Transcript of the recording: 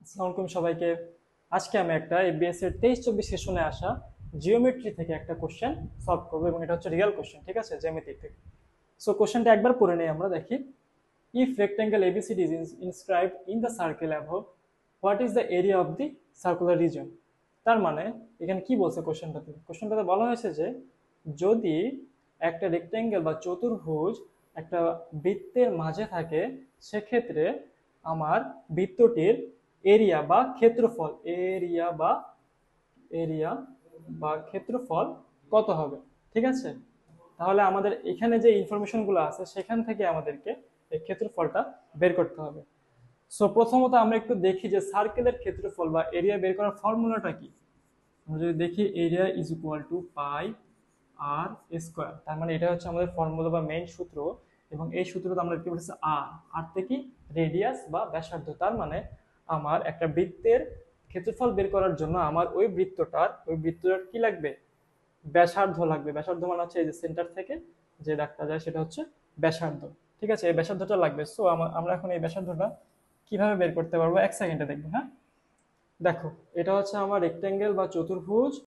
আসসালামু আলাইকুম সবাইকে। আজকে আমি একটা এবিএস এর 23-24 সেশনে আসা জিওমেট্রি থেকে একটা কোশ্চেন সলভ করবো এবং এটা হচ্ছে রিয়েল কোশ্চেন, ঠিক আছে, জ্যামিতিক থেকে। সো কোশ্চেনটা একবার পড়ে নেই, আমরা দেখি। If rectangle A B C D is inscribed in the circle above, what is the area of the circular region? তার মানে এখানে কি বলছে কোশ্চেনটাতে বলা হয়েছে যে যদি একটা রেক্টেঙ্গেল বা চতুর্ভুজ একটা বৃত্তের মাঝে থাকে, সেক্ষেত্রে আমার বৃত্তটির এরিয়া বা ক্ষেত্রফল এরিয়া বা ক্ষেত্রফল কত হবে, ঠিক আছে। তাহলে আমাদের এখানে যে ইনফরমেশনগুলো আছে সেখান থেকে আমাদেরকে এই ক্ষেত্রফলটা বের করতে হবে। সো প্রথমত আমরা একটু দেখি যে সার্কেলের ক্ষেত্রফল বা এরিয়া বের করার ফর্মুলাটা কি। আমরা যদি দেখি area is equal to pi r square, তার মানে এটা হচ্ছে আমাদের ফর্মুলা বা মেইন সূত্র। এবং এই সূত্রটা আমরা দেখতে পাচ্ছি আর থেকে রেডিয়াস বা ব্যাসার্ধ। তার মানে আমার একটা বৃত্তের ক্ষেত্রফল বের করার জন্য আমার ওই বৃত্তটার কি লাগবে, ব্যাসার্ধ লাগবে। ব্যাসার্ধ মানে হচ্ছে এই যে সেন্টার থেকে যে দাগটা যায় সেটা হচ্ছে ব্যাসার্ধ, ঠিক আছে, এই ব্যাসার্ধটা লাগবে। সো আমরা এখন এই ব্যাসার্ধটা কিভাবে বের করতে পারবো, এক সেকেন্ডে দেখবো। হ্যাঁ, দেখো, এটা হচ্ছে আমার রেক্টেঙ্গেল বা চতুর্ভুজ